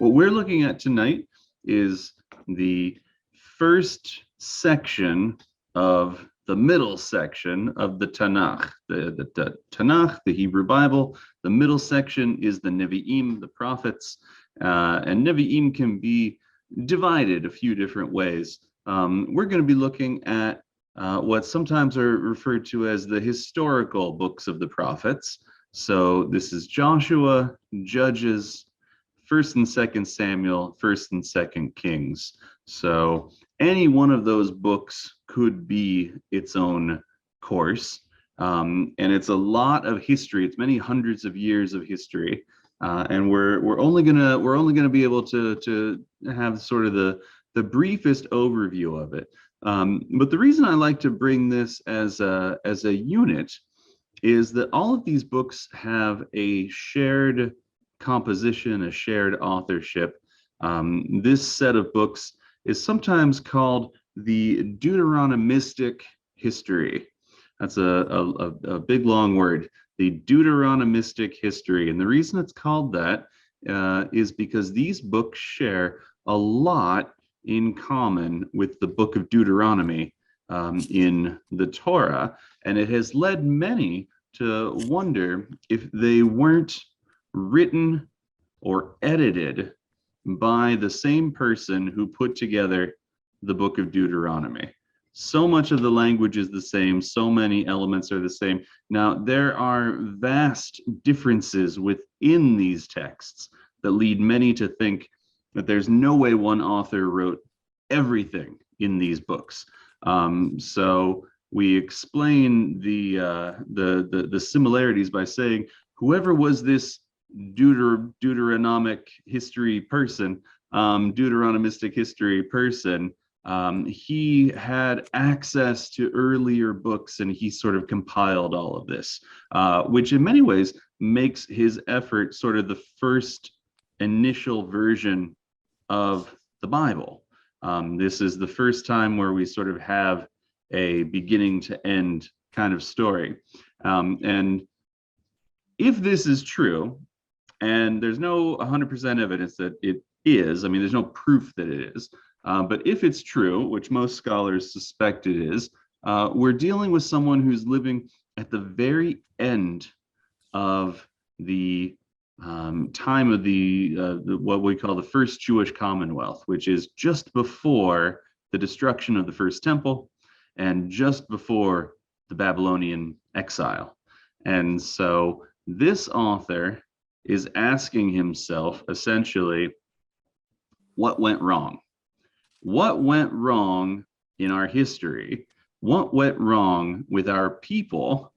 What we're looking at tonight is the first section of the middle section of the Tanakh. The Tanakh, the Hebrew Bible, the middle section is the Nevi'im, the prophets, and Nevi'im can be divided a few different ways. We're going to be looking at what sometimes are referred to as the historical books of the prophets. So this is Joshua, Judges, 1st and 2nd Samuel, 1st and 2nd Kings. So any one of those books could be its own course. And it's a lot of history. It's many hundreds of years of history. And we're only gonna be able to have sort of the briefest overview of it. But the reason I like to bring this as a unit is that all of these books have a shared composition, a shared authorship. This set of books is sometimes called the Deuteronomistic History. That's a big long word, the Deuteronomistic History. And the reason it's called that is because these books share a lot in common with the book of Deuteronomy in the Torah. And it has led many to wonder if they weren't written or edited by the same person who put together the book of Deuteronomy. So much of the language is the same, so many elements are the same. Now, there are vast differences within these texts that lead many to think that there's no way one author wrote everything in these books. So we explain the similarities by saying whoever was this Deuteronomic history person, Deuteronomistic history person, he had access to earlier books and he sort of compiled all of this, which in many ways makes his effort sort of the first initial version of the Bible. This is the first time where we sort of have a beginning to end kind of story. And if this is true, and there's no 100% evidence that it is, I mean, there's no proof that it is, but if it's true, which most scholars suspect it is, we're dealing with someone who's living at the very end of the time of the what we call the first Jewish Commonwealth, which is just before the destruction of the first temple and just before the Babylonian exile. And so this author is asking himself essentially, what went wrong? What went wrong in our history? What went wrong with our people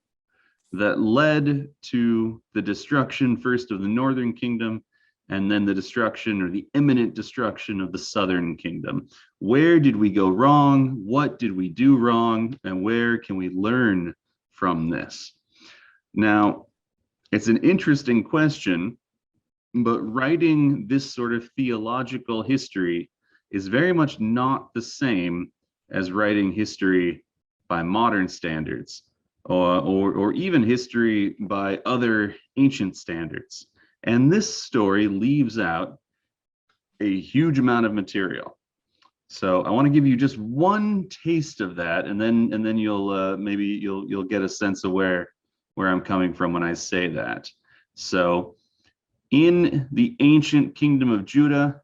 that led to the destruction first of the northern kingdom and then the destruction or the imminent destruction of the southern kingdom? Where did we go wrong? What did we do wrong? And where can we learn from this? Now, it's an interesting question, but writing this sort of theological history is very much not the same as writing history by modern standards or even history by other ancient standards. And this story leaves out a huge amount of material. So I want to give you just one taste of that, and then you'll maybe you'll get a sense of where I'm coming from when I say that. So in the ancient kingdom of Judah,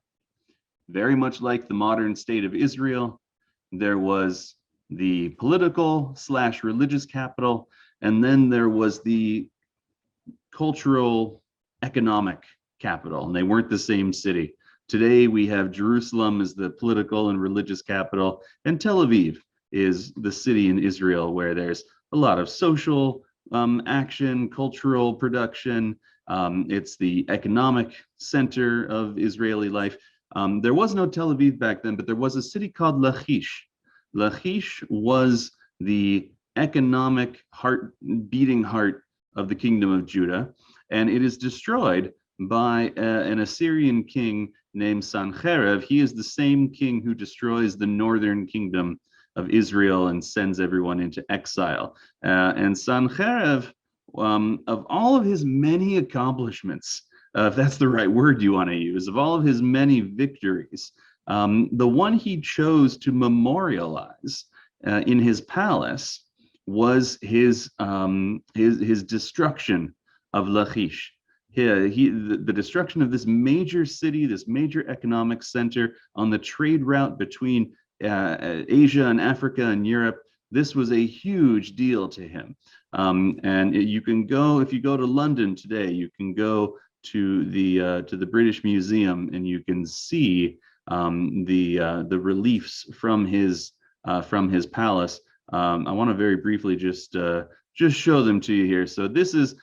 very much like the modern state of Israel, there was the political / religious capital, and then there was the cultural economic capital, and they weren't the same city. Today we have Jerusalem as the political and religious capital, and Tel Aviv is the city in Israel where there's a lot of social action, cultural production. It's the economic center of Israeli life. There was no Tel Aviv back then, but there was a city called Lachish. Lachish was the economic beating heart of the kingdom of Judah, and it is destroyed by an Assyrian king named Sanherib. He is the same king who destroys the northern kingdom of Israel and sends everyone into exile. And Sanherib, of all of his many accomplishments, if that's the right word you want to use, of all of his many victories, the one he chose to memorialize in his palace was his destruction of Lachish. The destruction of this major city, this major economic center on the trade route between Asia and Africa and Europe. This was a huge deal to him. And you can go, if you go to London today, you can go to the British Museum and you can see the reliefs from his palace. I want to very briefly just show them to you here. So this is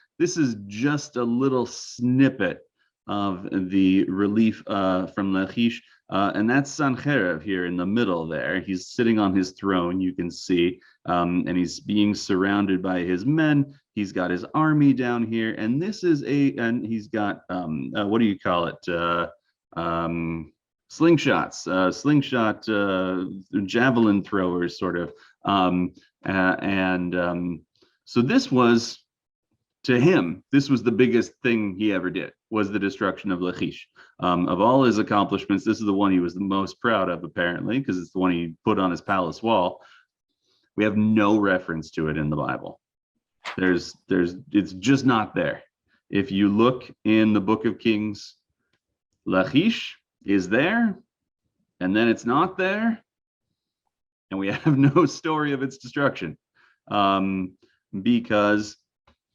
just a little snippet of the relief from Lachish, and that's Sancherib here in the middle there. He's sitting on his throne, you can see, and he's being surrounded by his men. He's got his army down here, and this is and he's got, what do you call it? Slingshots, javelin throwers, sort of. So this was, to him, this was the biggest thing he ever did, was the destruction of Lachish. Of all his accomplishments, this is the one he was the most proud of, apparently, because it's the one he put on his palace wall. We have no reference to it in the Bible. It's just not there. If you look in the book of Kings, Lachish is there, and then it's not there, and we have no story of its destruction, because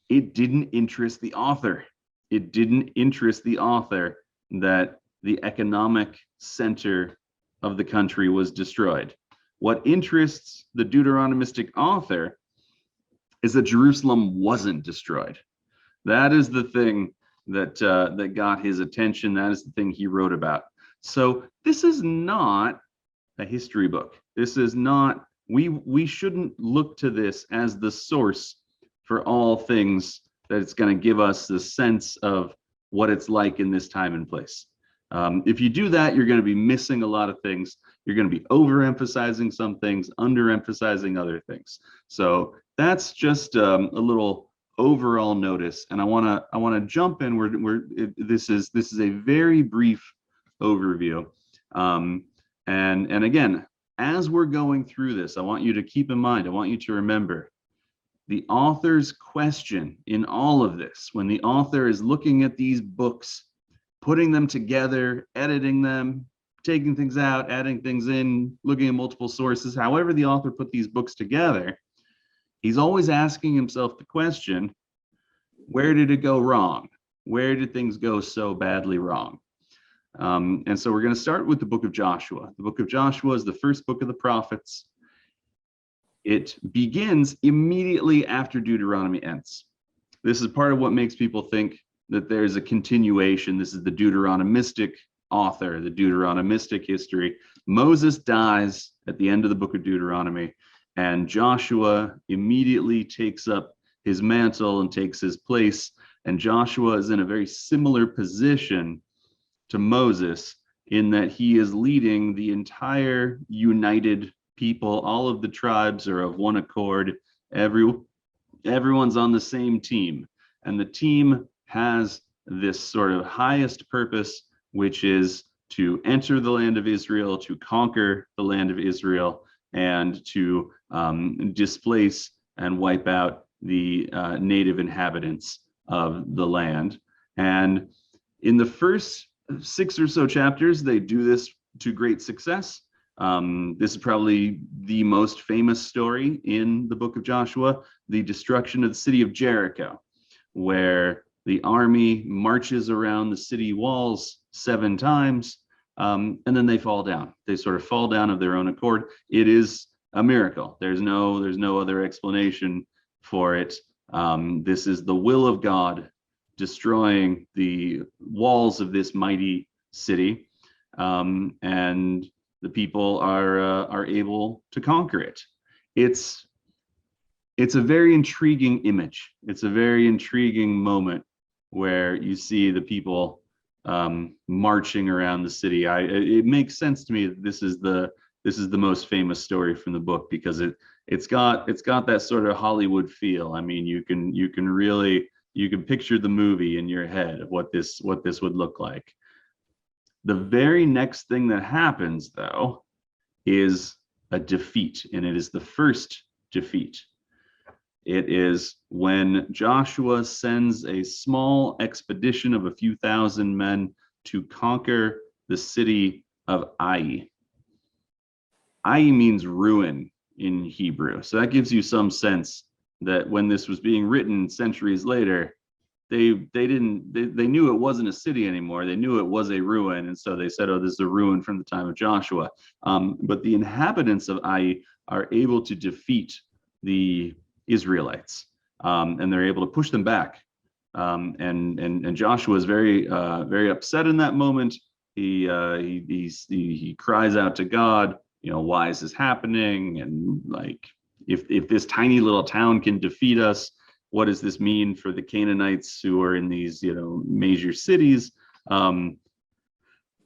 it didn't interest the author. It didn't interest the author that the economic center of the country was destroyed. What interests the Deuteronomistic author is that Jerusalem wasn't destroyed. That is the thing that got his attention. That is the thing he wrote about. So this is not a history book. This is not, we shouldn't look to this as the source for all things that it's going to give us the sense of what it's like in this time and place. If you do that, you're going to be missing a lot of things. You're going to be overemphasizing some things, underemphasizing other things. So that's just a little overall notice, and I want to jump in. This is a very brief overview, and again, as we're going through this, I want you to keep in mind, I want you to remember the author's question in all of this. When the author is looking at these books, putting them together, editing them, taking things out, adding things in, looking at multiple sources, however the author put these books together, he's always asking himself the question, where did it go wrong? Where did things go so badly wrong? And so we're going to start with the book of Joshua. The book of Joshua is the first book of the prophets. It begins immediately after Deuteronomy ends. This is part of what makes people think that there's a continuation. This is the Deuteronomistic author, the Deuteronomistic history. Moses dies at the end of the book of Deuteronomy, and Joshua immediately takes up his mantle and takes his place. And Joshua is in a very similar position to Moses in that he is leading the entire united people. All of the tribes are of one accord. Everyone's on the same team, and the team has this sort of highest purpose, which is to enter the land of Israel, to conquer the land of Israel, and to displace and wipe out the native inhabitants of the land. And in the first 6 or so chapters, they do this to great success. This is probably the most famous story in the book of Joshua, the destruction of the city of Jericho, where the army marches around the city walls 7 times, and then they fall down. They sort of fall down of their own accord. It is a miracle. There's no other explanation for it. This is the will of God destroying the walls of this mighty city, and the people are able to conquer it. It's a very intriguing image. It's a very intriguing moment where you see the people marching around the city. It makes sense to me that this is the most famous story from the book, because it's got that sort of Hollywood feel. I mean, you can really You can picture the movie in your head of what this would look like. The very next thing that happens, though, is a defeat, and it is the first defeat. It is when Joshua sends a small expedition of a few thousand men to conquer the city of Ai. Ai means ruin in Hebrew. So that gives you some sense that when this was being written centuries later, they knew it wasn't a city anymore. They knew it was a ruin, and so they said, "Oh, this is a ruin from the time of Joshua." But the inhabitants of Ai are able to defeat the Israelites, and they're able to push them back. And Joshua is very upset in that moment. He cries out to God, why is this happening? And like, if this tiny little town can defeat us, what does this mean for the Canaanites who are in these major cities?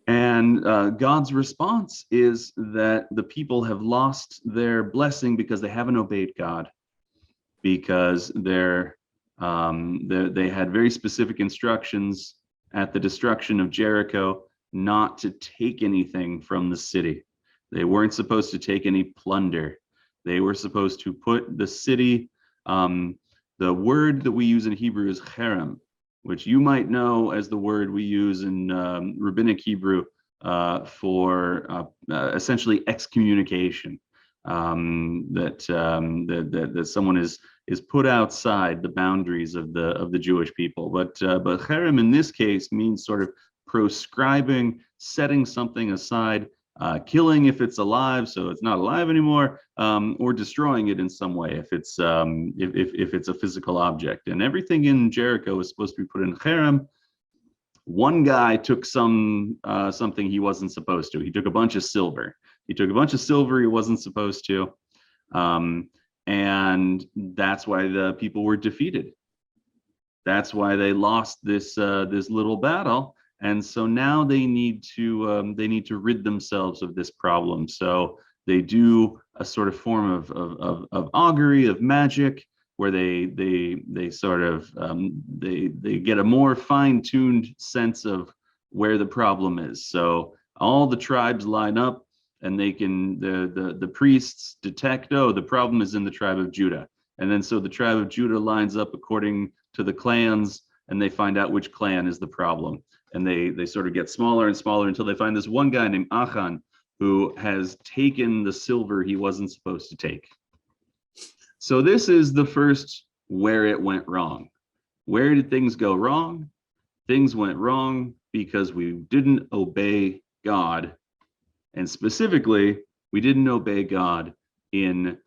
And God's response is that the people have lost their blessing because they haven't obeyed God, because they had very specific instructions at the destruction of Jericho not to take anything from the city. They weren't supposed to take any plunder. They were supposed to put the city, the word that we use in Hebrew is cherem, which you might know as the word we use in rabbinic Hebrew for essentially excommunication, that someone is put outside the boundaries of the Jewish people. But cherem in this case means sort of proscribing, setting something aside, killing if it's alive, so it's not alive anymore, or destroying it in some way if it's a physical object. And everything in Jericho is supposed to be put in cherem. One guy took something he wasn't supposed to. He took a bunch of silver. He wasn't supposed to, and that's why the people were defeated. That's why they lost this little battle. And so now they need to rid themselves of this problem. So they do a sort of form of augury, of magic, where they sort of they get a more fine-tuned sense of where the problem is. So all the tribes line up, and they can the priests detect, oh, the problem is in the tribe of Judah. And then so the tribe of Judah lines up according to the clans, and they find out which clan is the problem. And they sort of get smaller and smaller until they find this one guy named Achan who has taken the silver he wasn't supposed to take. So this is the first where it went wrong. Where did things go wrong? Things went wrong because we didn't obey God. And specifically, we didn't obey God in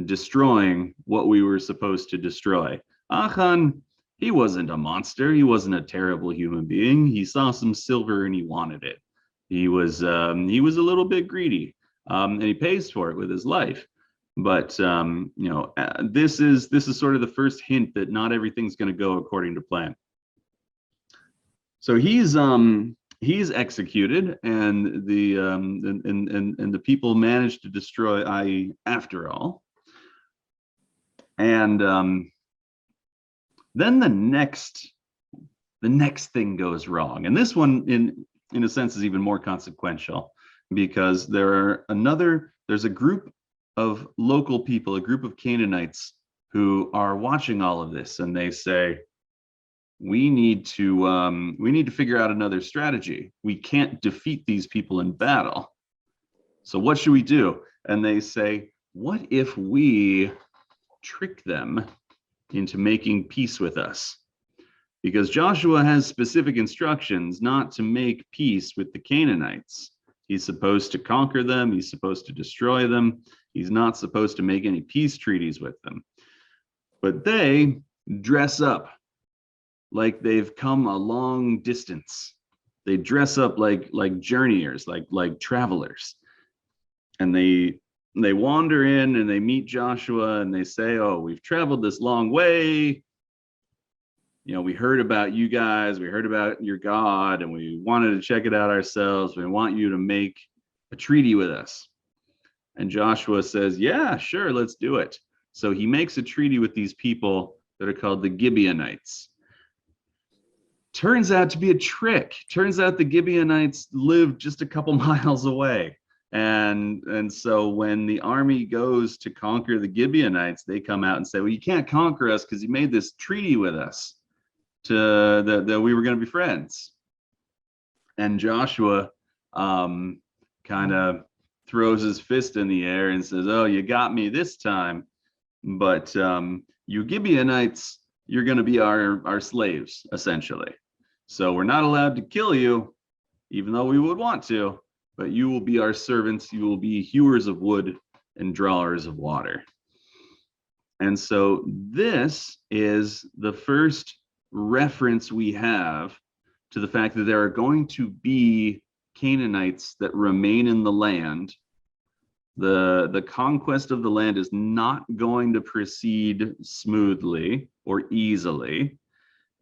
destroying what we were supposed to destroy. Achan, he wasn't a monster. He wasn't a terrible human being. He saw some silver and he wanted it. He was a little bit greedy, and he pays for it with his life. But this is sort of the first hint that not everything's going to go according to plan. So he's executed, and the people managed to destroy Ai after all. And then the next thing goes wrong, and this one in a sense is even more consequential, because there's a group of local people, a group of Canaanites who are watching all of this, and they say, we need to figure out another strategy. We can't defeat these people in battle. So what should we do? And they say, what if we trick them into making peace with us? Because Joshua has specific instructions not to make peace with the Canaanites. He's supposed to conquer them. He's supposed to destroy them. He's not supposed to make any peace treaties with them. But they dress up like they've come a long distance. They dress up like journeyers, like travelers. And they wander in and they meet Joshua and they say, oh, we've traveled this long way. We heard about you guys, we heard about your God, and we wanted to check it out ourselves. We want you to make a treaty with us. And Joshua says, yeah, sure, let's do it. So he makes a treaty with these people that are called the Gibeonites. Turns out to be a trick. Turns out the Gibeonites lived just a couple miles away. And so when the army goes to conquer the Gibeonites, they come out and say, well, you can't conquer us because you made this treaty with us that we were going to be friends. And Joshua kind of throws his fist in the air and says, oh, you got me this time. But you Gibeonites, you're going to be our slaves, essentially. So we're not allowed to kill you, even though we would want to. But you will be our servants. You will be hewers of wood and drawers of water. And so this is the first reference we have to the fact that there are going to be Canaanites that remain in the land. The conquest of the land is not going to proceed smoothly or easily,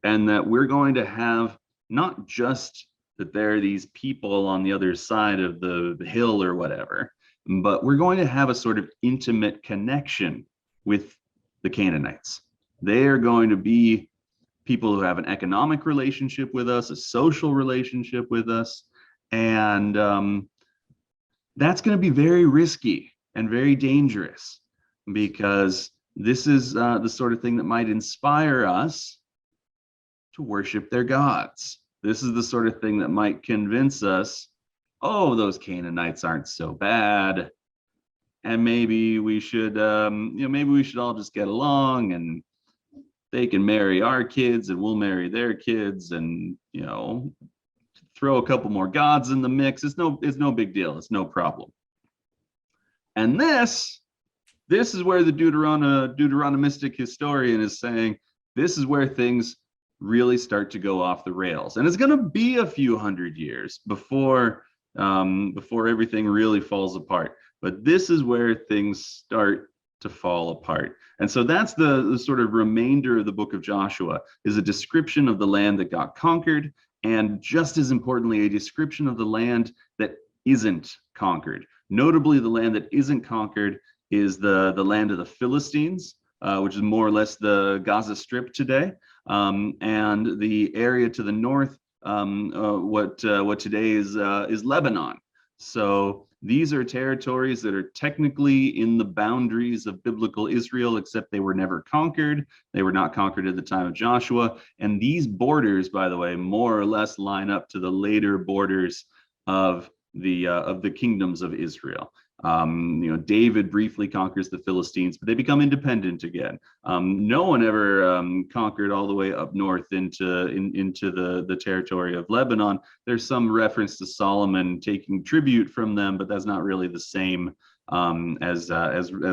and that we're going to have not just that there are these people on the other side of the hill or whatever, but we're going to have a sort of intimate connection with the Canaanites. They are going to be people who have an economic relationship with us, a social relationship with us, and that's going to be very risky and very dangerous, because this is the sort of thing that might inspire us to worship their gods. This is the sort of thing that might convince us, oh, those Canaanites aren't so bad, and maybe we should, maybe we should all just get along, and they can marry our kids, and we'll marry their kids, and throw a couple more gods in the mix. It's no big deal. It's no problem. And this is where the Deuteronomistic historian is saying this is where things really start to go off the rails, and it's going to be a few hundred years before everything really falls apart. But this is where things start to fall apart. And so that's the sort of remainder of the book of Joshua, is a description of the land that got conquered, and just as importantly, a description of the land that isn't conquered. Notably, the land that isn't conquered is the land of the Philistines, which is more or less the Gaza Strip today, and the area to the north, what today is Lebanon. So these are territories that are technically in the boundaries of biblical Israel, except they were never conquered. They were not conquered at the time of Joshua. And these borders, by the way, more or less line up to the later borders of the kingdoms of Israel. David briefly conquers the Philistines, but they become independent again. No one ever conquered all the way up north into the territory of Lebanon. There's some reference to Solomon taking tribute from them, but that's not really the same as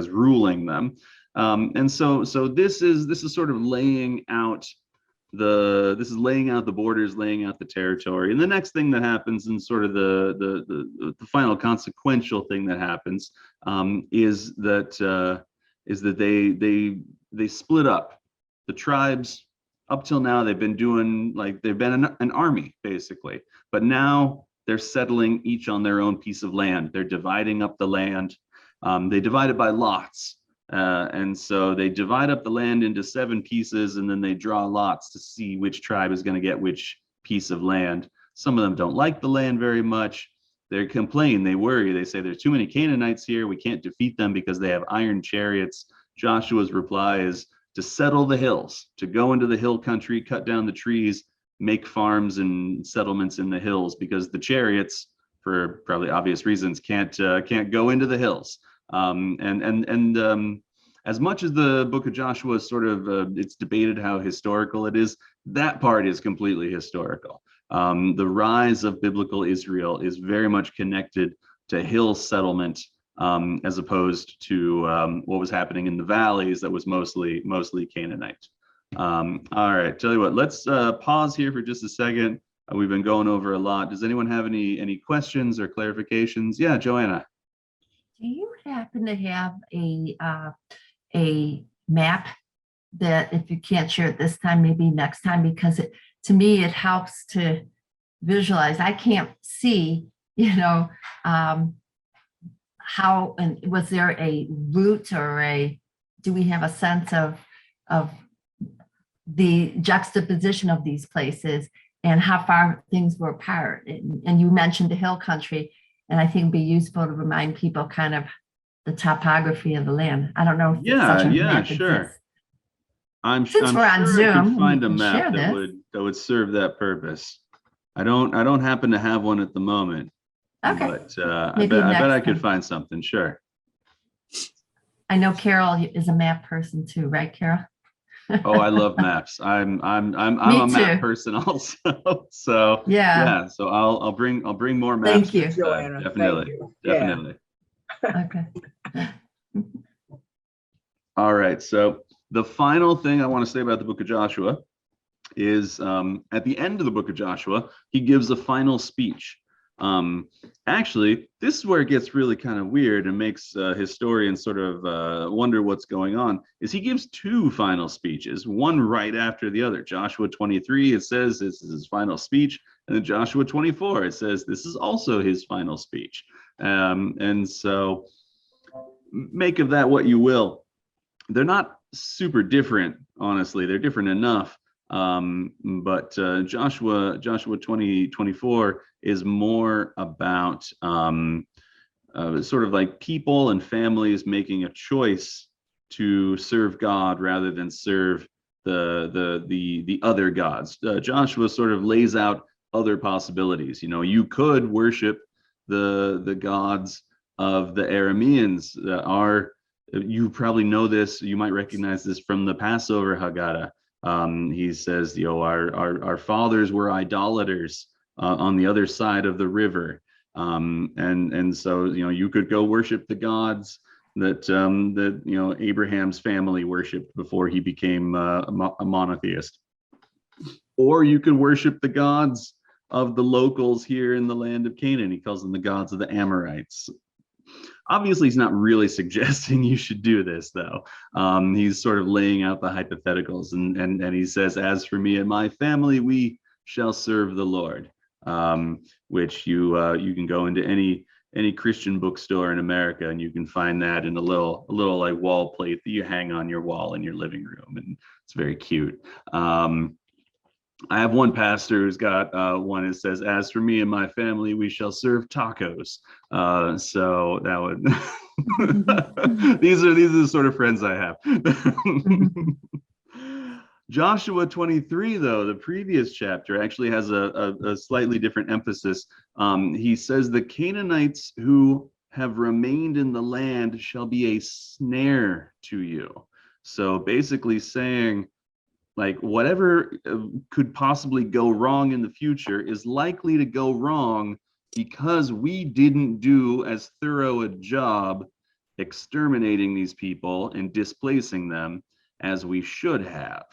ruling them. And so this is sort of laying out the borders, laying out the territory. And the next thing that happens, and sort of the final consequential thing that happens, is that they split up. The tribes, up till now, they've been an army basically, but now they're settling each on their own piece of land. They're dividing up the land. They divide it by lots. And so they divide up the land into 7 pieces, and then they draw lots to see which tribe is going to get which piece of land. Some of them don't like the land very much. They complain, they worry, they say there's too many Canaanites here, we can't defeat them because they have iron chariots. Joshua's reply is to settle the hills, to go into the hill country, cut down the trees, make farms and settlements in the hills, because the chariots, for probably obvious reasons, can't go into the hills. As much as the book of Joshua is sort of, it's debated how historical it is, that part is completely historical. The rise of biblical Israel is very much connected to hill settlement, as opposed to what was happening in the valleys that was mostly Canaanite. All right, tell you what, let's pause here for just a second. We've been going over a lot. Does anyone have any questions or clarifications? Yeah, Joanna. Do you happen to have a map that, if you can't share it this time, maybe next time, because to me it helps to visualize. I can't see, how, and was there a route, or do we have a sense of the juxtaposition of these places and how far things were apart. And you mentioned the hill country, and I think it'd be useful to remind people kind of the topography of the land. I don't know if such a map Sure. exists. I'm We're on sure I could Zoom, we find a can map share this. that would serve that purpose. I don't happen to have one at the moment, Okay, but maybe I bet I next could time. find something. Sure. I know Carol is a map person too, right, Carol? Oh, I love maps. I'm Me a map too. person also. So Yeah, yeah, so I'll bring more maps thank you. next time. Joanna. Thank Definitely. you. Yeah. Definitely. Okay. All right. So the final thing I want to say about the book of Joshua is at the end of the book of Joshua, he gives a final speech. Actually, this is where it gets really kind of weird and makes historians sort of wonder what's going on, is he gives two final speeches, one right after the other. Joshua 23, it says this is his final speech, and then Joshua 24, it says this is also his final speech. And so make of that what you will. They're not super different, honestly. They're different enough. But Joshua 24 is more about sort of like people and families making a choice to serve God rather than serve the other gods. Joshua sort of lays out other possibilities. You know, you could worship the gods of the Arameans that are, you probably know this, you might recognize this from the Passover Haggadah. He says, you know, our fathers were idolaters on the other side of the river. And so, you know, you could go worship the gods that you know, Abraham's family worshipped before he became a monotheist. Or you could worship the gods of the locals here in the land of Canaan. He calls them the gods of the Amorites. Obviously, he's not really suggesting you should do this, though. He's sort of laying out the hypotheticals, and he says, "As for me and my family, we shall serve the Lord." Which you can go into any Christian bookstore in America, and you can find that in a little like wall plate that you hang on your wall in your living room, and it's very cute. I have one pastor who's got one that says, "As for me and my family, we shall serve tacos." So that would these are the sort of friends I have. Joshua 23, though, the previous chapter actually has a slightly different emphasis. He says the Canaanites who have remained in the land shall be a snare to you. So basically saying, like, whatever could possibly go wrong in the future is likely to go wrong because we didn't do as thorough a job exterminating these people and displacing them as we should have.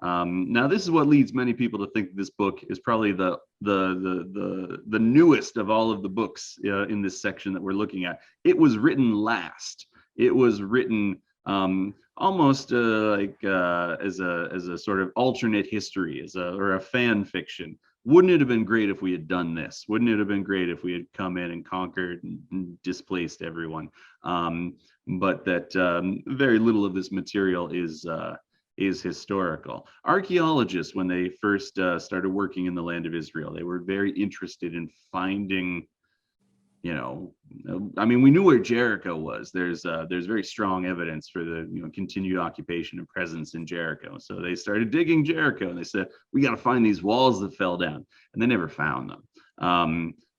Now, this is what leads many people to think this book is probably the newest of all of the books in this section that we're looking at. It was written last. It was written almost like as a sort of alternate history, or a fan fiction. Wouldn't it have been great if we had done this? Wouldn't it have been great if we had come in and conquered and displaced everyone? But that very little of this material is historical. Archaeologists, when they first started working in the land of Israel, they were very interested in finding, you know, I mean, we knew where Jericho was. There's very strong evidence for the, you know, continued occupation and presence in Jericho. So they started digging Jericho, and they said, we got to find these walls that fell down, and they never found them.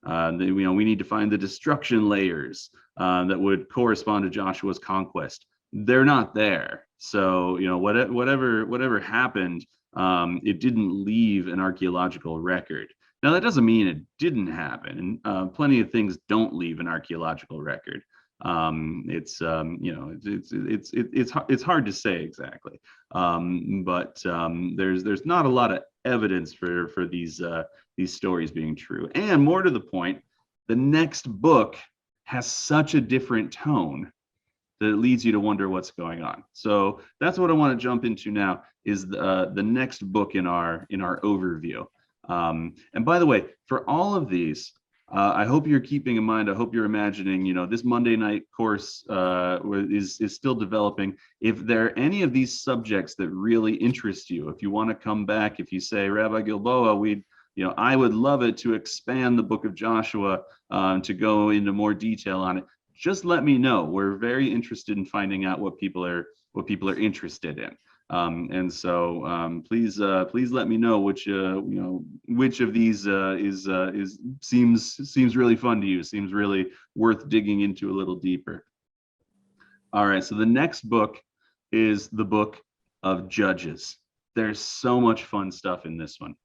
You know, we need to find the destruction layers that would correspond to Joshua's conquest. They're not there. So, you know, whatever happened, it didn't leave an archaeological record. Now, that doesn't mean it didn't happen. Plenty of things don't leave an archaeological record. It's you know, it's hard to say exactly, but there's not a lot of evidence for these stories being true. And more to the point, the next book has such a different tone that it leads you to wonder what's going on. So that's what I want to jump into now, is the next book in our overview. And by the way, for all of these, I hope you're keeping in mind, I hope you're imagining, you know, this Monday night course is still developing. If there are any of these subjects that really interest you, if you want to come back, if you say, Rabbi Gilboa, I would love it to expand the book of Joshua to go into more detail on it. Just let me know. We're very interested in finding out what people are interested in. And so please let me know which of these seems really fun to you, seems really worth digging into a little deeper. All right, so the next book is the book of Judges. There's so much fun stuff in this one.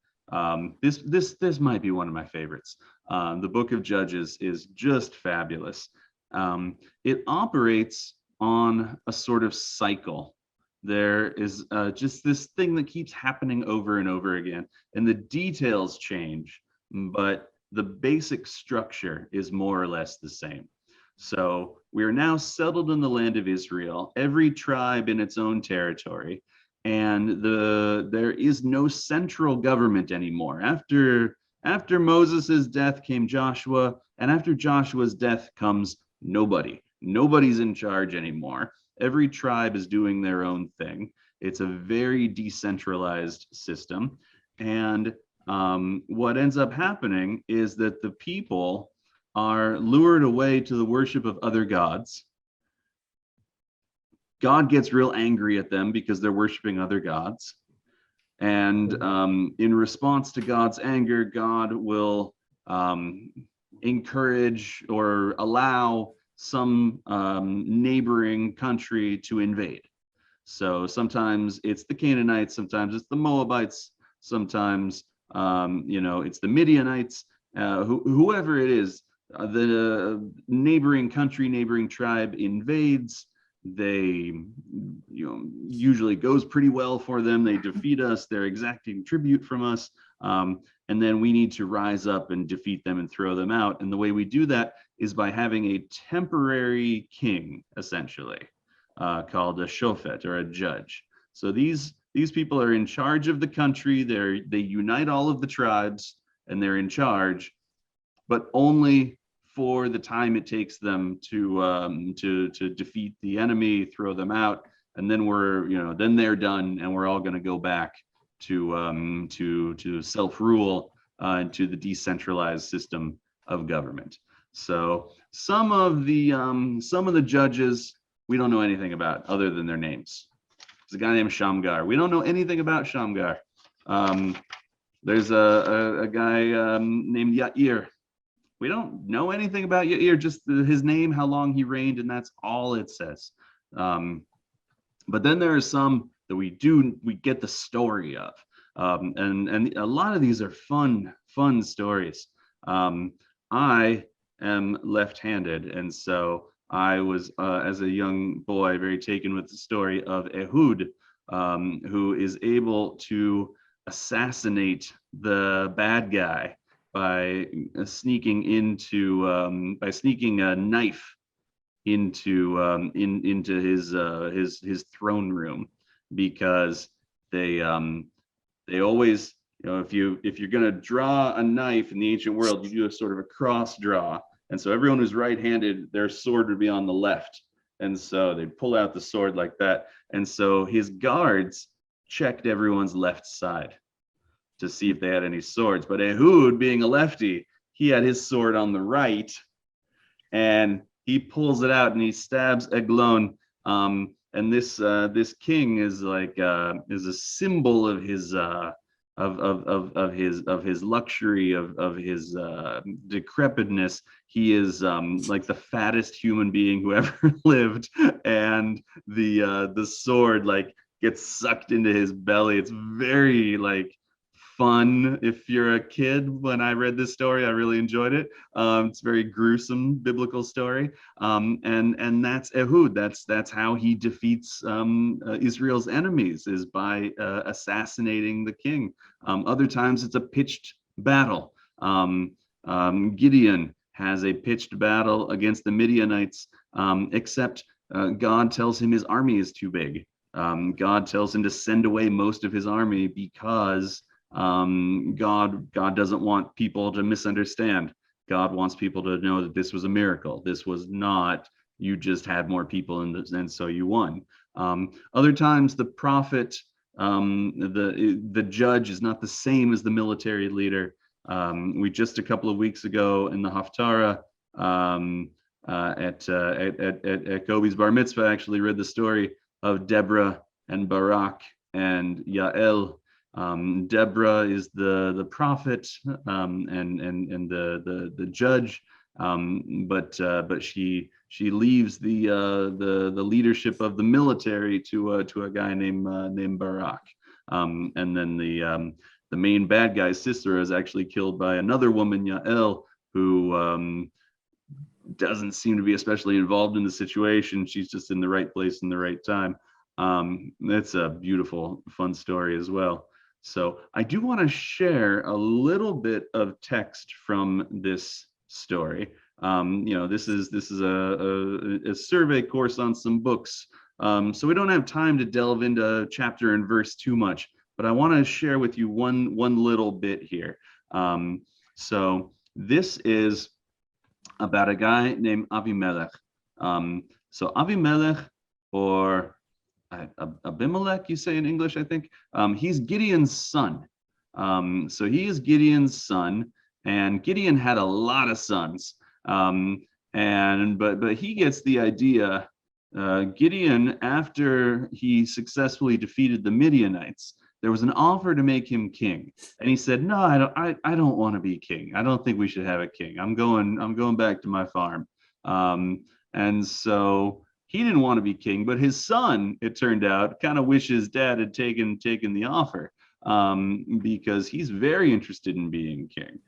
This might be one of my favorites. The book of Judges is just fabulous. It operates on a sort of cycle. There is just this thing that keeps happening over and over again, and the details change, but the basic structure is more or less the same. So we are now settled in the land of Israel, every tribe in its own territory, and there is no central government anymore. After Moses' death came Joshua, and after Joshua's death comes nobody. Nobody's in charge anymore. Every tribe is doing their own thing. It's a very decentralized system. And what ends up happening is that the people are lured away to the worship of other gods. God gets real angry at them because they're worshiping other gods. And in response to God's anger, God will encourage or allow some neighboring country to invade. So sometimes it's the Canaanites, sometimes it's the Moabites, sometimes it's the Midianites, whoever it is. The neighboring country, neighboring tribe invades. They usually goes pretty well for them. They defeat us. They're exacting tribute from us. And then we need to rise up and defeat them and throw them out. And the way we do that is by having a temporary king, essentially, called a shofet, or a judge. So these people are in charge of the country. They unite all of the tribes, and they're in charge, but only for the time it takes them to defeat the enemy, throw them out, and then then they're done, and we're all going to go back to self-rule and to the decentralized system of government. So some of the judges we don't know anything about other than their names. There's a guy named Shamgar. We don't know anything about Shamgar. There's a guy named Yair. We don't know anything about Yair, just his name, how long he reigned, and that's all it says. But then there are some that we get the story of. And a lot of these are fun stories. I am left-handed, and so I was, as a young boy, very taken with the story of Ehud, who is able to assassinate the bad guy by sneaking a knife into his throne room, because they always, if you're gonna draw a knife in the ancient world, you do a sort of a cross draw, and so everyone who's right-handed, their sword would be on the left, and so they'd pull out the sword like that, and so his guards checked everyone's left side to see if they had any swords. But Ehud, being a lefty, he had his sword on the right, and he pulls it out and he stabs Eglon. And this king is like is a symbol of his his luxury, of his decrepitness. He is like the fattest human being who ever lived, and the sword like gets sucked into his belly. It's very like fun if you're a kid. When I read this story, I really enjoyed it. It's a very gruesome biblical story, and that's Ehud. That's how he defeats Israel's enemies, is by assassinating the king. Other times it's a pitched battle. Gideon has a pitched battle against the Midianites, except God tells him his army is too big. God tells him to send away most of his army, because God doesn't want people to misunderstand. God wants people to know that this was a miracle. This was not, you just had more people and so you won. Other times the prophet, the judge is not the same as the military leader. We just a couple of weeks ago in the Haftarah at Kobe's bar mitzvah actually read the story of Deborah and Barak and Yael. Deborah is the prophet and the judge, but she leaves the leadership of the military to a guy named Barak, and then the main bad guy's sister is actually killed by another woman, Yael, who doesn't seem to be especially involved in the situation. She's just in the right place in the right time. That's a beautiful, fun story as well. So I do want to share a little bit of text from this story. This is a survey course on some books, so we don't have time to delve into chapter and verse too much. But I want to share with you one little bit here. So this is about a guy named Avi Melech. So Avi Melech, or Abimelech, you say in English, I think. He's Gideon's son. So he is Gideon's son, and Gideon had a lot of sons. But he gets the idea. Gideon, after he successfully defeated the Midianites, there was an offer to make him king, and he said, "No, I don't want to be king. I don't think we should have a king. I'm going back to my farm." And so he didn't want to be king, but his son, it turned out, kind of wishes dad had taken the offer, because he's very interested in being king.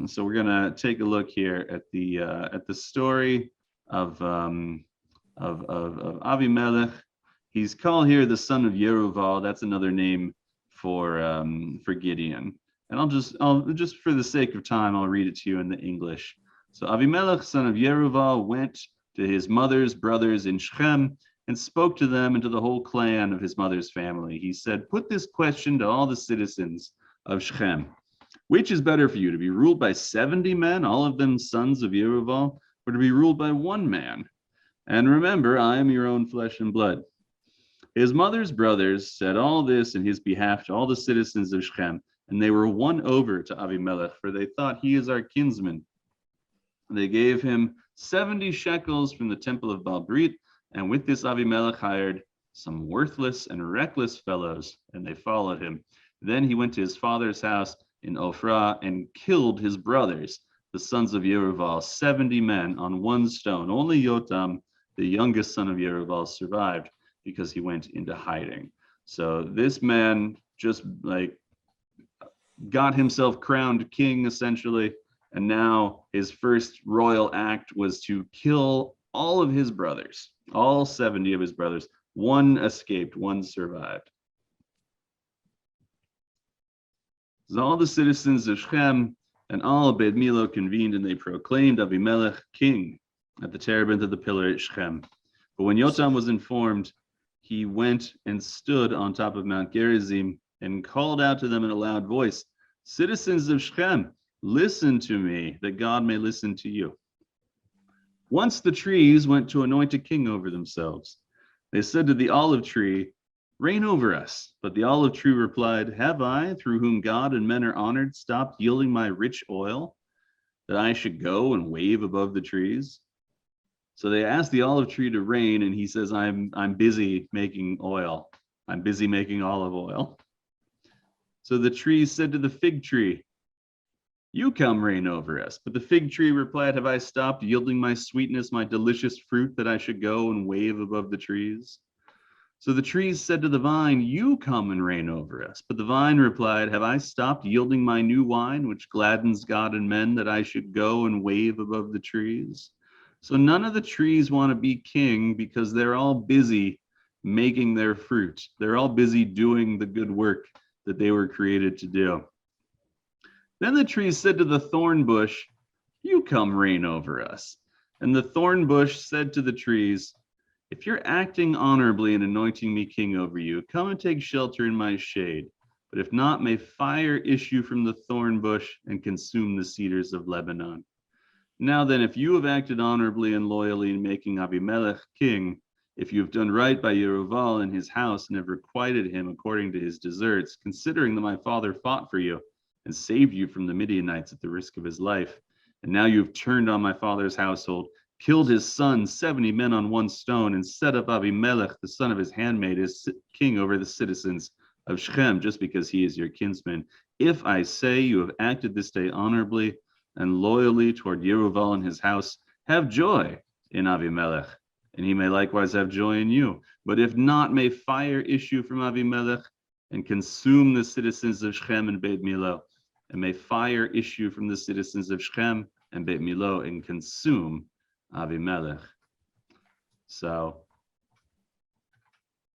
So we're gonna take a look here at the story of Avi Melech. He's called here the son of Yeruval. That's another name for Gideon. And I'll just for the sake of time, I'll read it to you in the English. So Avi Melech, son of Yeruval, went to his mother's brothers in Shechem and spoke to them and to the whole clan of his mother's family. He said, "Put this question to all the citizens of Shechem. Which is better for you, to be ruled by 70 men, all of them sons of Yeruval, or to be ruled by one man? And remember, I am your own flesh and blood." His mother's brothers said all this in his behalf to all the citizens of Shechem, and they were won over to Avi Melech, for they thought, "He is our kinsman." They gave him 70 shekels from the temple of Baal-Brit, and with this Avi Melech hired some worthless and reckless fellows, and they followed him. Then he went to his father's house in Ophrah and killed his brothers, the sons of Yeruval, 70 men on one stone. Only Yotam, the youngest son of Yeruval, survived, because he went into hiding. So this man just got himself crowned king, essentially, and now his first royal act was to kill all of his brothers, all 70 of his brothers. One escaped, one survived. So all the citizens of Shechem and all Beit Milo convened, and they proclaimed Abimelech king at the terebinth of the pillar at Shechem. But when Yotam was informed, he went and stood on top of Mount Gerizim and called out to them in a loud voice, "Citizens of Shechem, listen to me, that God may listen to you." Once the trees went to anoint a king over themselves. They said to the olive tree, "Reign over us." But the olive tree replied, "Have I, through whom God and men are honored, stopped yielding my rich oil, that I should go and wave above the trees?" So they asked the olive tree to reign, and he says, I'm busy making oil. I'm busy making olive oil. So the tree said to the fig tree, "You come reign over us." But the fig tree replied, "Have I stopped yielding my sweetness, my delicious fruit, that I should go and wave above the trees?" So the trees said to the vine, "You come and reign over us." But the vine replied, "Have I stopped yielding my new wine, which gladdens God and men, that I should go and wave above the trees?" So none of the trees want to be king, because they're all busy making their fruit. They're all busy doing the good work that they were created to do. Then the trees said to the thorn bush, "You come reign over us." And the thorn bush said to the trees, "If you're acting honorably and anointing me king over you, come and take shelter in my shade. But if not, may fire issue from the thorn bush and consume the cedars of Lebanon. Now then, if you have acted honorably and loyally in making Abimelech king, if you have done right by Yeruval and his house and have requited him according to his deserts, considering that my father fought for you and saved you from the Midianites at the risk of his life. And now you have turned on my father's household, killed his son, 70 men on one stone, and set up Avi Melech, the son of his handmaid, as king over the citizens of Shechem, just because he is your kinsman. If I say you have acted this day honorably and loyally toward Yeruval and his house, have joy in Avi Melech, and he may likewise have joy in you. But if not, may fire issue from Avi Melech and consume the citizens of Shechem and Beit Milo, and may fire issue from the citizens of Shechem and Beit Milo and consume Avi Melech. So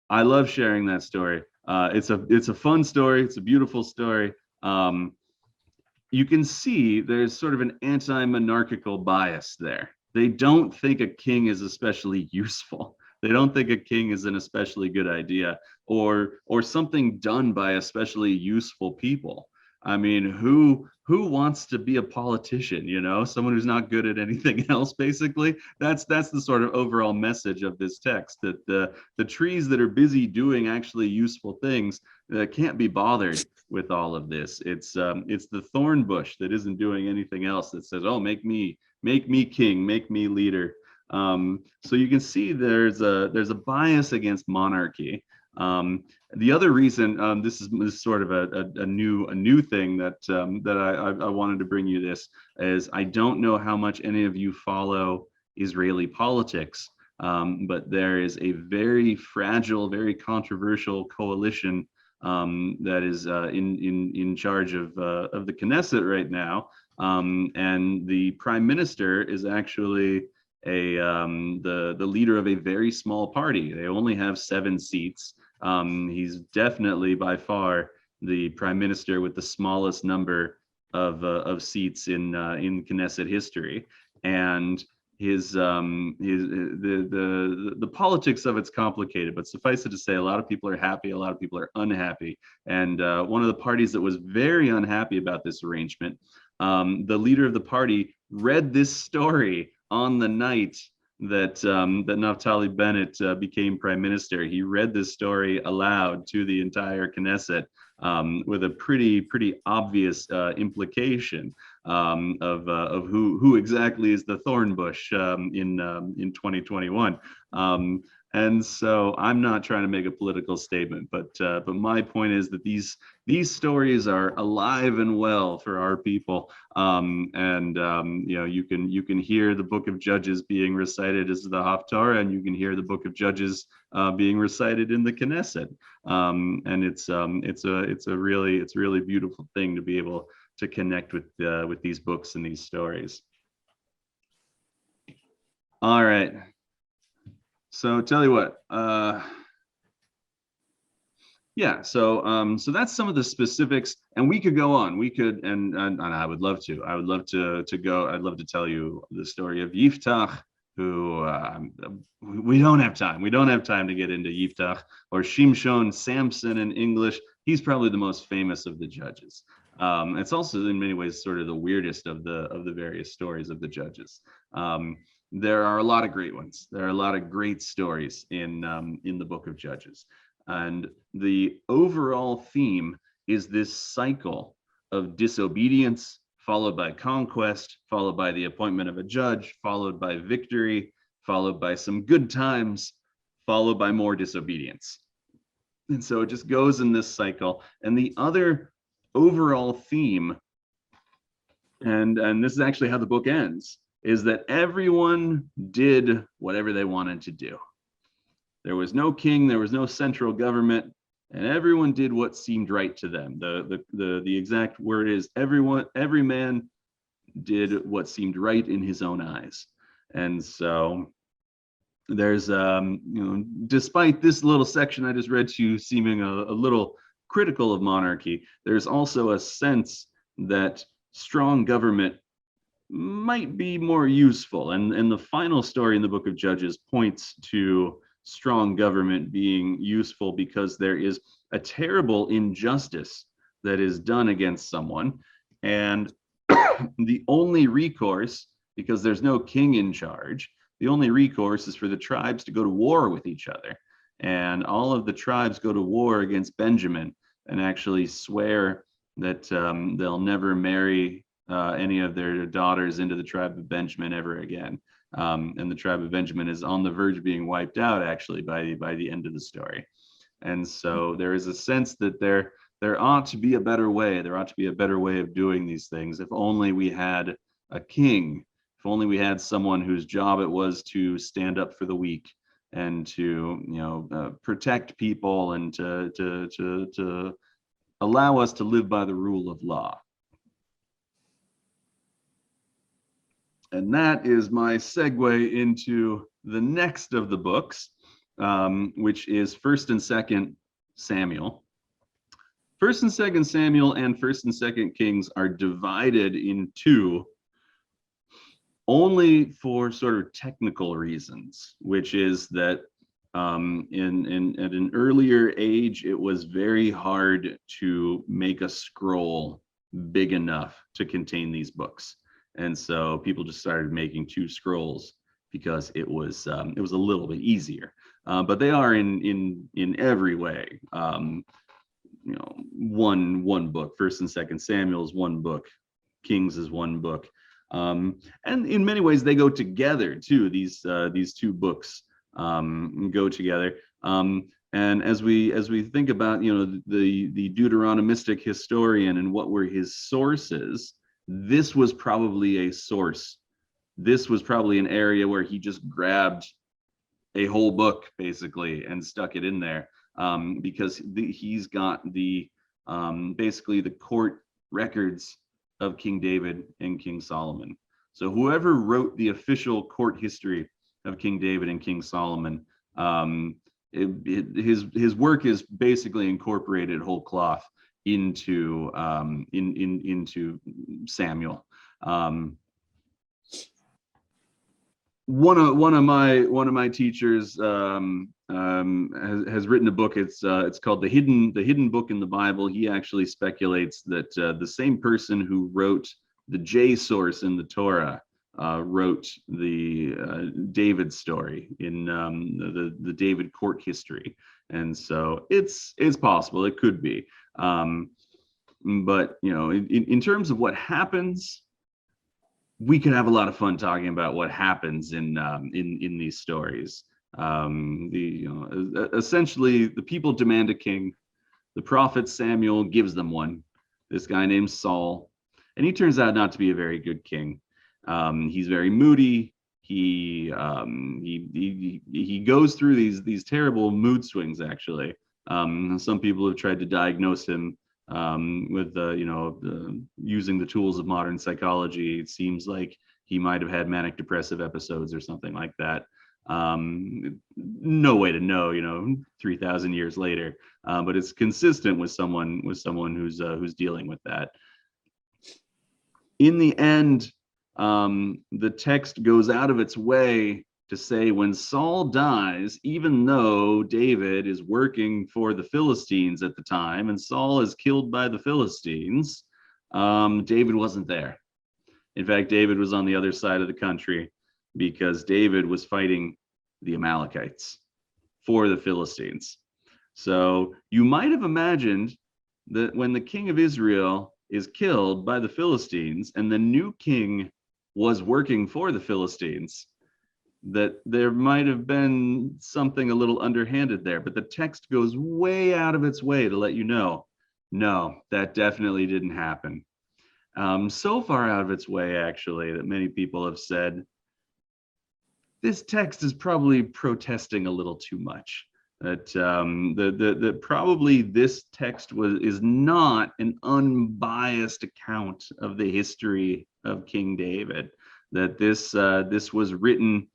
I love sharing that story. It's a fun story. It's a beautiful story. You can see there's sort of an anti-monarchical bias there. They don't think a king is especially useful. They don't think a king is an especially good idea, or something done by especially useful people. I mean, who wants to be a politician? You know, someone who's not good at anything else. Basically, that's the sort of overall message of this text, that the trees that are busy doing actually useful things can't be bothered with all of this. It's the thorn bush that isn't doing anything else, that says, "Oh, make me king, make me leader." So you can see there's a bias against monarchy. The other reason, this is sort of a new thing that I wanted to bring you this, is I don't know how much any of you follow Israeli politics, but there is a very fragile, very controversial coalition that is in charge of the Knesset right now, and the prime minister is actually the leader of a very small party. They only have 7 seats. He's definitely by far the prime minister with the smallest number of seats in Knesset history, and the politics of it's complicated. But suffice it to say, a lot of people are happy, a lot of people are unhappy, and one of the parties that was very unhappy about this arrangement, the leader of the party read this story on the night that Naftali Bennett became prime minister. He read this story aloud to the entire Knesset, with a pretty obvious implication of who exactly is the thorn bush in 2021. And so I'm not trying to make a political statement, but my point is that these stories are alive and well for our people, and you know, you can hear the Book of Judges being recited as the Haftarah, and you can hear the Book of Judges being recited in the Knesset, and it's a really beautiful thing to be able to connect with these books and these stories. All right. So tell you what, yeah. So that's some of the specifics, and we could go on. We could, and I would love to. I would love to go. I'd love to tell you the story of Yiftach, who we don't have time. We don't have time to get into Yiftach, or Shimshon, Samson in English. He's probably the most famous of the judges. It's also in many ways sort of the weirdest of the various stories of the judges. There are a lot of great ones. There are a lot of great stories in the Book of Judges, and the overall theme is this cycle of disobedience, followed by conquest, followed by the appointment of a judge, followed by victory, followed by some good times, followed by more disobedience. And so it just goes in this cycle. And the other overall theme, and this is actually how the book ends, is that everyone did whatever they wanted to do. There was no king, there was no central government, and everyone did what seemed right to them. The exact word is every man did what seemed right in his own eyes. And so there's you know, despite this little section I just read to you seeming a little critical of monarchy, there's also a sense that strong government might be more useful. And the final story in the Book of Judges points to strong government being useful because there is a terrible injustice that is done against someone. And the only recourse, because there's no king in charge, the only recourse is for the tribes to go to war with each other. And all of the tribes go to war against Benjamin and actually swear that they'll never marry any of their daughters into the tribe of Benjamin ever again. And the tribe of Benjamin is on the verge of being wiped out, actually, by the end of the story. And so there is a sense that there ought to be a better way. There ought to be a better way of doing these things. If only we had a king, if only we had someone whose job it was to stand up for the weak and to protect people and to allow us to live by the rule of law. And that is my segue into the next of the books, which is 1st and 2nd Samuel. 1st and 2nd Samuel and 1st and 2nd Kings are divided in two only for sort of technical reasons, which is that at an earlier age, it was very hard to make a scroll big enough to contain these books. And so people just started making 2 scrolls because it was a little bit easier. But they are in every way, one book. 1st and 2nd Samuel is one book. Kings is one book. And in many ways they go together too. These 2 books go together. And as we think about the Deuteronomistic historian and what were his sources, this was probably a source. This was probably an area where he just grabbed a whole book basically and stuck it in there, because he's got basically the court records of King David and King Solomon. So whoever wrote the official court history of King David and King Solomon, his work is basically incorporated whole cloth into Samuel. One of my teachers has written a book. It's called the Hidden Book in the Bible. He actually speculates that the same person who wrote the J source in the Torah wrote the David story in the David court history, and so it's possible. It could be, but in terms of what happens, we could have a lot of fun talking about what happens in these stories. Essentially, the people demand a king. The prophet Samuel gives them one. This guy named Saul, and he turns out not to be a very good king. He's very moody. He goes through these terrible mood swings. Actually, some people have tried to diagnose him with using the tools of modern psychology. It seems like he might have had manic depressive episodes or something like that. No way to know, 3,000 years later, but it's consistent with someone who's dealing with that. In the end, the text goes out of its way to say when Saul dies, even though David is working for the Philistines at the time and Saul is killed by the Philistines, David wasn't there. In fact, David was on the other side of the country because David was fighting the Amalekites for the Philistines. So you might have imagined that when the king of Israel is killed by the Philistines and the new king was working for the Philistines, that there might have been something a little underhanded there, but the text goes way out of its way to let you know, no, that definitely didn't happen. So far out of its way, actually, that many people have said, this text is probably protesting a little too much. That probably this text is not an unbiased account of the history of King David. That this was written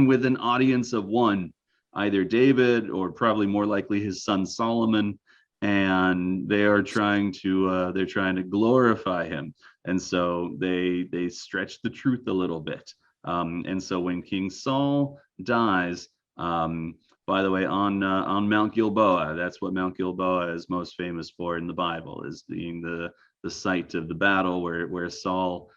with an audience of one, either David or probably more likely his son Solomon, and they're trying to glorify him, and so they stretch the truth a little bit. And so when King Saul dies, by the way, on Mount Gilboa, that's what Mount Gilboa is most famous for in the Bible, is being the site of the battle where Saul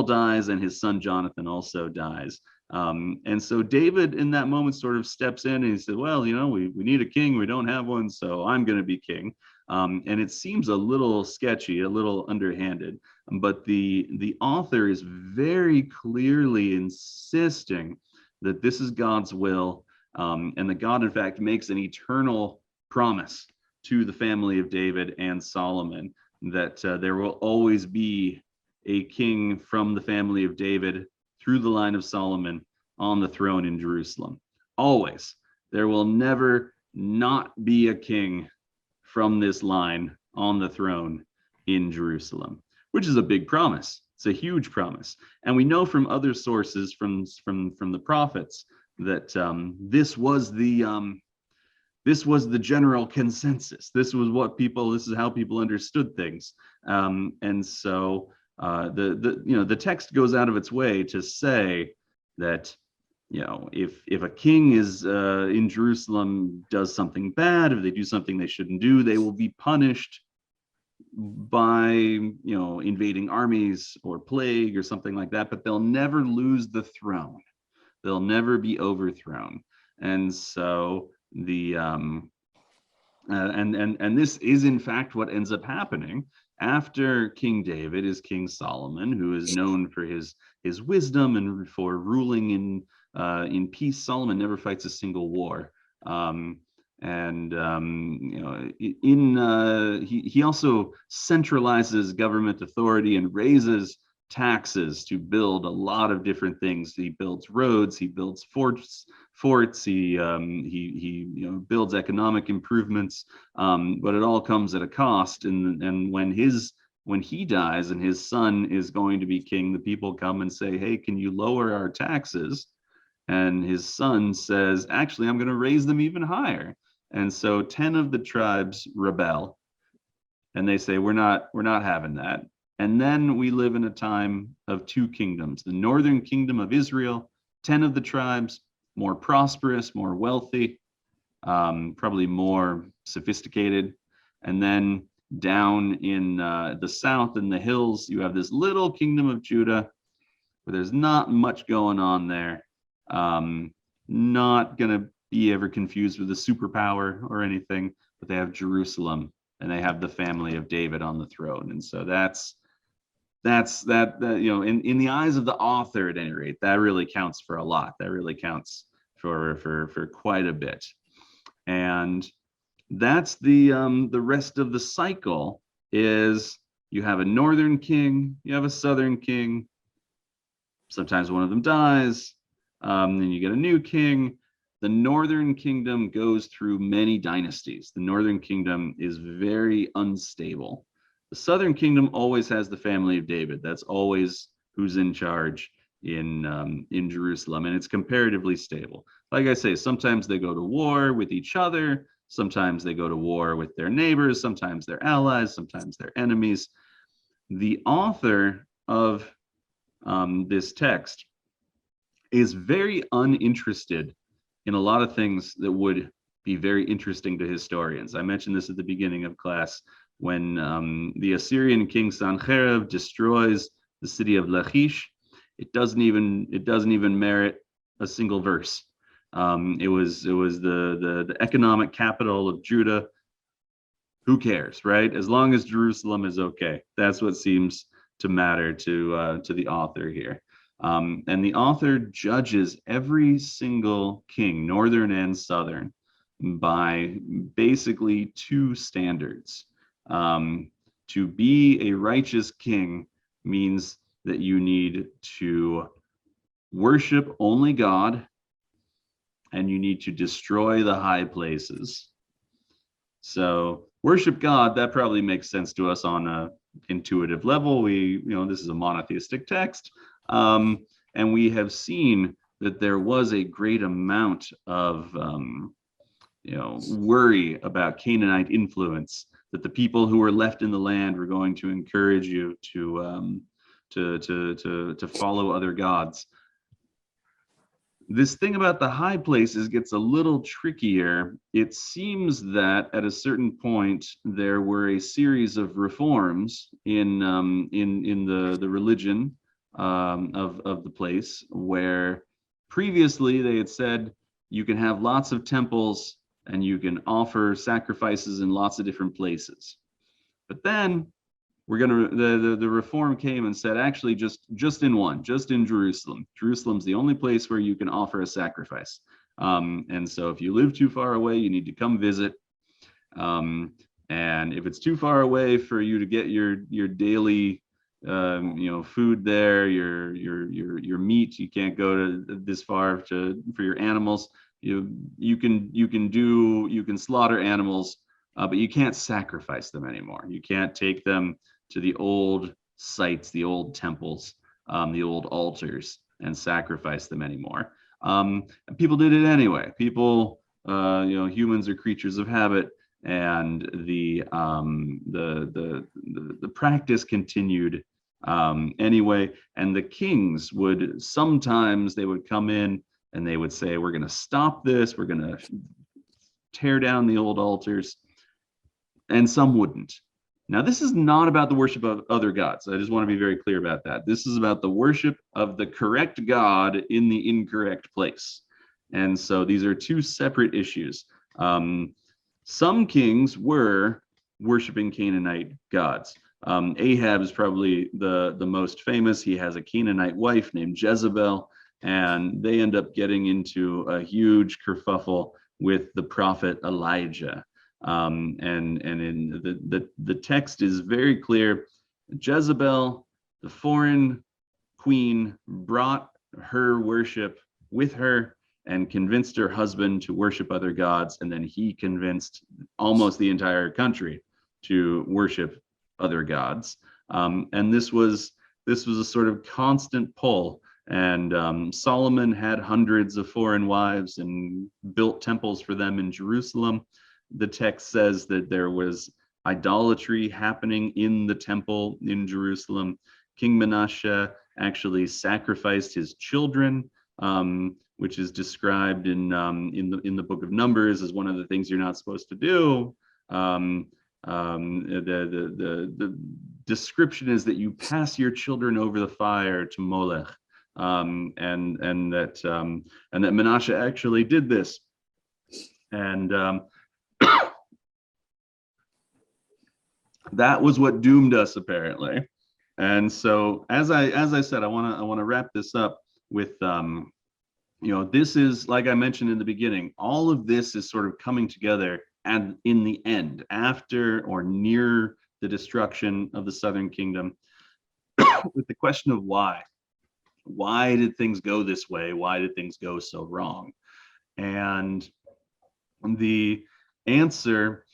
dies and his son Jonathan also dies. And so David in that moment sort of steps in and he said, well, we need a king. We don't have one, so I'm going to be king. And it seems a little sketchy, a little underhanded, but the author is very clearly insisting that this is God's will, and that God, in fact, makes an eternal promise to the family of David and Solomon that there will always be a king from the family of David through the line of Solomon on the throne in Jerusalem. Always. There will never not be a king from this line on the throne in Jerusalem, which is a big promise. It's a huge promise. And we know from other sources, from the prophets, that this was the general consensus. This is how people understood things. And so the text goes out of its way to say that, if a king is in Jerusalem, does something bad, if they do something they shouldn't do, they will be punished by invading armies or plague or something like that, but they'll never lose the throne. They'll never be overthrown. And so and this is in fact what ends up happening after King David is King Solomon, who is known for his wisdom and for ruling in peace. Solomon never fights a single war. He also centralizes government authority and raises taxes to build a lot of different things. He builds roads, he builds forts, he builds economic improvements, but it all comes at a cost. And when he dies and his son is going to be king, the people come and say, "Hey, can you lower our taxes?" And his son says, "Actually, I'm going to raise them even higher." And so 10 of the tribes rebel, and they say, we're not having that. And then we live in a time of two kingdoms: the northern kingdom of Israel, 10 of the tribes, more prosperous, more wealthy, probably more sophisticated. And then down in the south in the hills, you have this little kingdom of Judah, where there's not much going on there. Not going to be ever confused with a superpower or anything, but they have Jerusalem and they have the family of David on the throne. And so that's in the eyes of the author, at any rate, that really counts for a lot. That really counts for quite a bit. And that's the rest of the cycle. Is you have a northern king, you have a southern king. Sometimes one of them dies. Then you get a new king. The northern kingdom goes through many dynasties. The northern kingdom is very unstable. The southern kingdom always has the family of David. That's always who's in charge in Jerusalem, and it's comparatively stable. Like I say, sometimes they go to war with each other. Sometimes they go to war with their neighbors. Sometimes they're allies. Sometimes they're enemies. The author of this text is very uninterested in a lot of things that would be very interesting to historians. I mentioned this at the beginning of class when the Assyrian king Sancherib destroys the city of Lachish. It doesn't even merit a single verse. It was the economic capital of Judah. Who cares, right? As long as Jerusalem is okay. That's what seems to matter to the author here. And the author judges every single king, northern and southern, by basically two standards. To be a righteous king means that you need to worship only God, and you need to destroy the high places. So worship God, that probably makes sense to us on a intuitive level. This is a monotheistic text. And we have seen that there was a great amount of worry about Canaanite influence, that the people who were left in the land were going to encourage you to follow other gods. This thing about the high places gets a little trickier. It seems that at a certain point there were a series of reforms in the religion of the place, where previously they had said you can have lots of temples and you can offer sacrifices in lots of different places. But then the reform came and said, actually, just in Jerusalem. Jerusalem's the only place where you can offer a sacrifice. And so if you live too far away, you need to come visit. And if it's too far away for you to get your daily food there, your meat, you can't go to this far for your animals. You can slaughter animals, but you can't sacrifice them anymore. You can't take them to the old sites, the old temples, the old altars, and sacrifice them anymore. And people did it anyway. People, humans are creatures of habit, and the practice continued anyway. And the kings would sometimes come in and they would say, "We're going to stop this. We're going to tear down the old altars," and some wouldn't. Now, this is not about the worship of other gods. I just want to be very clear about that. This is about the worship of the correct God in the incorrect place. And so these are two separate issues. Some kings were worshiping Canaanite gods. Ahab is probably the most famous. He has a Canaanite wife named Jezebel, and they end up getting into a huge kerfuffle with the prophet Elijah. And in the text is very clear. Jezebel, the foreign queen, brought her worship with her and convinced her husband to worship other gods, and then he convinced almost the entire country to worship other gods. And this was a sort of constant pull. And Solomon had hundreds of foreign wives and built temples for them in Jerusalem. The text says that there was idolatry happening in the temple in Jerusalem. King Manasseh actually sacrificed his children, which is described in the book of Numbers as one of the things you're not supposed to do. The description is that you pass your children over the fire to Molech, and that Manasseh actually did this, and that was what doomed us, apparently. And so, as I said, I want to wrap this up with this is, like I mentioned in the beginning, all of this is sort of coming together, and in the end, after or near the destruction of the southern kingdom, with the question of why did things go this way? Why did things go so wrong? And the answer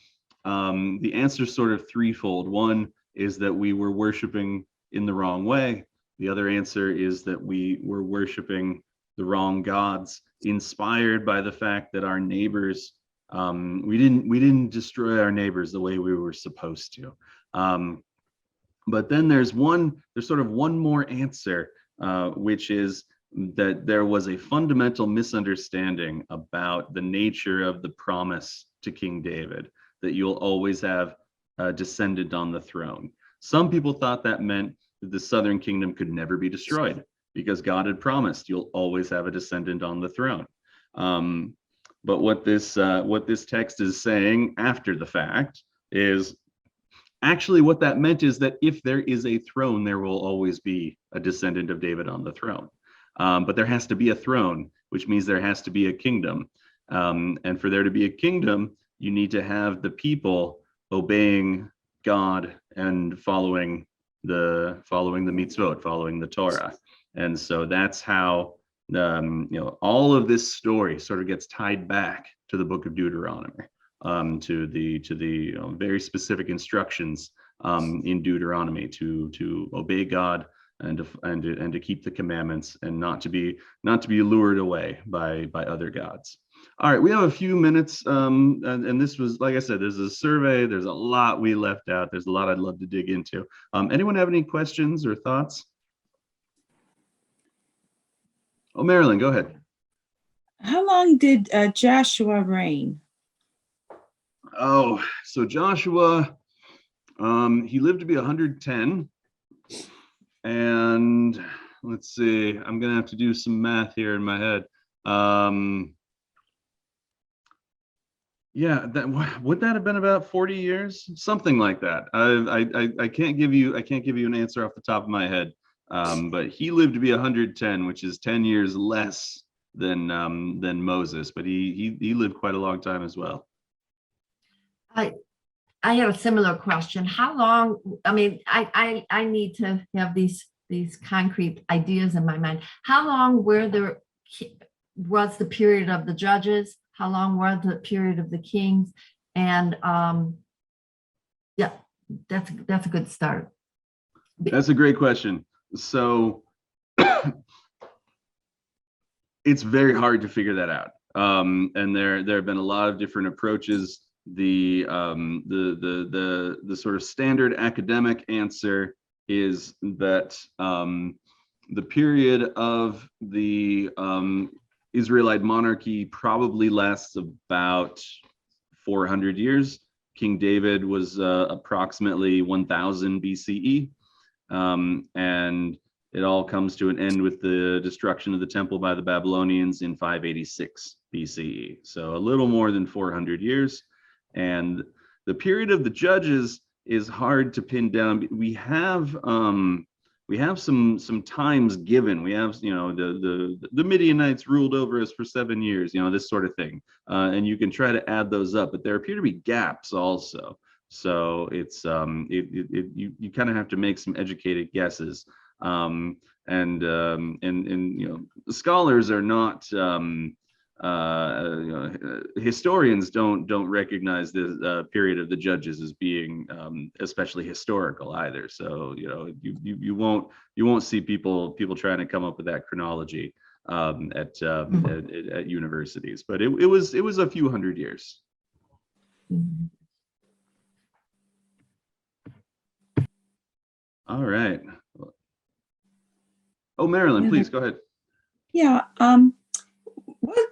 sort of threefold. One is that we were worshiping in the wrong way. The other answer is that we were worshiping the wrong gods, inspired by the fact that our neighbors, we didn't destroy our neighbors the way we were supposed to. But then there's sort of one more answer, which is that there was a fundamental misunderstanding about the nature of the promise to King David, that you'll always have a descendant on the throne. Some people thought that meant that the southern kingdom could never be destroyed, because God had promised you'll always have a descendant on the throne. But what this text is saying after the fact is actually what that meant is that if there is a throne, there will always be a descendant of David on the throne. But there has to be a throne, which means there has to be a kingdom. And for there to be a kingdom, you need to have the people obeying God and following the mitzvot, following the Torah. And so that's how all of this story sort of gets tied back to the book of Deuteronomy, to the very specific instructions in Deuteronomy to obey God and to keep the commandments, and not to be lured away by other gods. All right, we have a few minutes, and this was, like I said, there's a survey. There's a lot we left out. There's a lot I'd love to dig into. Anyone have any questions or thoughts? Oh, Marilyn, go ahead. How long did Joshua reign? Oh, so Joshua, he lived to be 110. And let's see, I'm going to have to do some math here in my head. Yeah, would that have been about 40 years, something like that. I can't give you an answer off the top of my head. But he lived to be 110, which is 10 years less than Moses, but he lived quite a long time as well. I have a similar question. How long, I mean, I need to have these concrete ideas in my mind. How long was the period of the judges? How long was the period of the kings? And yeah, that's a good start. That's a great question. So it's very hard to figure that out. And there have been a lot of different approaches. The sort of standard academic answer is that the period of the Israelite monarchy probably lasts about 400 years. King David was approximately 1000 BCE. And it all comes to an end with the destruction of the temple by the Babylonians in 586 BCE. So a little more than 400 years. And the period of the judges is hard to pin down. We have some times given. We have, the Midianites ruled over us for 7 years, this sort of thing. And you can try to add those up, but there appear to be gaps also. So it's you kind of have to make some educated guesses. And scholars are not historians don't recognize the period of the judges as being especially historical either. So you won't see people trying to come up with that chronology at universities, but it was a few hundred years. All right. Oh, Marilyn, please go ahead. Yeah.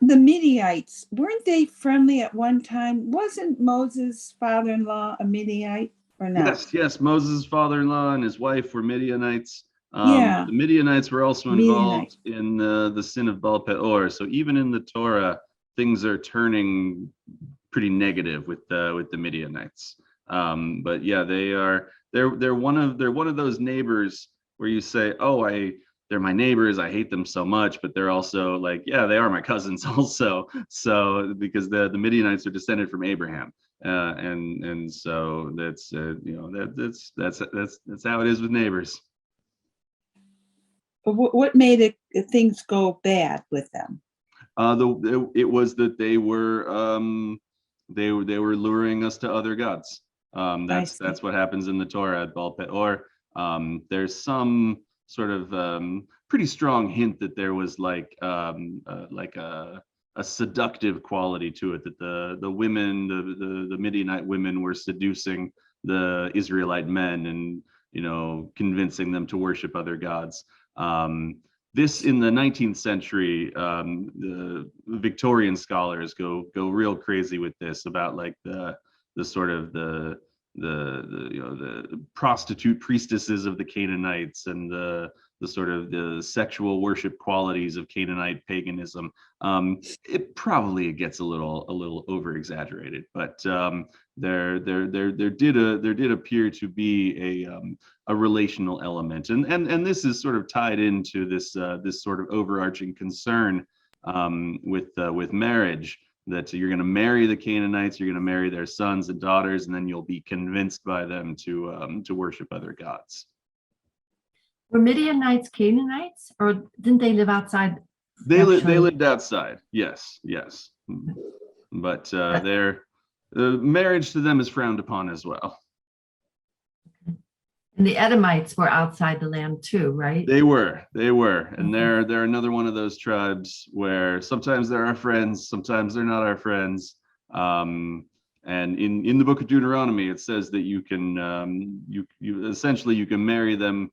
The Midianites, weren't they friendly at one time? Wasn't Moses' father-in-law a Midianite or not? Yes. Moses' father-in-law and his wife were Midianites. Yeah. The Midianites were also involved in the sin of Baal Peor. So even in the Torah, things are turning pretty negative with the Midianites. But yeah, they're one of those neighbors where you say, oh, they're my neighbors, I hate them so much, but they're also like, yeah, they are my cousins also. So because the Midianites are descended from Abraham, and so that's that's how it is with neighbors. But what made things go bad with them? It was that they were luring us to other gods. That's what happens in the Torah at Baal Peor. There's some sort of pretty strong hint that there was like a seductive quality to it, that the women, the Midianite women, were seducing the Israelite men and convincing them to worship other gods. This in the 19th century, the Victorian scholars go real crazy with this about like the sort of the prostitute priestesses of the Canaanites and the sort of the sexual worship qualities of Canaanite paganism. It probably gets a little over exaggerated, but there did appear to be a relational element, and this is sort of tied into this sort of overarching concern with marriage, that you're going to marry the Canaanites, you're going to marry their sons and daughters, and then you'll be convinced by them to worship other gods. Were Midianites Canaanites, or didn't they live outside? They lived outside. Yes. But their marriage to them is frowned upon as well. And the Edomites were outside the land too, right? They were, and they're another one of those tribes where sometimes they're our friends, sometimes they're not our friends. And in the book of Deuteronomy, it says that you can you essentially can marry them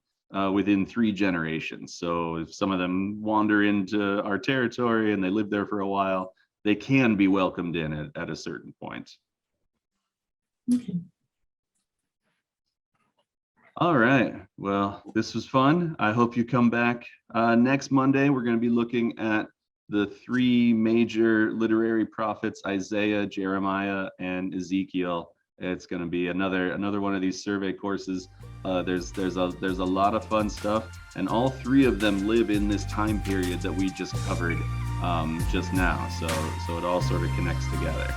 within 3 generations. So if some of them wander into our territory and they live there for a while, they can be welcomed in at a certain point. Okay. All right. Well, this was fun. I hope you come back next Monday. We're going to be looking at the three major literary prophets, Isaiah, Jeremiah, and Ezekiel. It's going to be another one of these survey courses. There's a lot of fun stuff, and all three of them live in this time period that we just covered just now. So it all sort of connects together.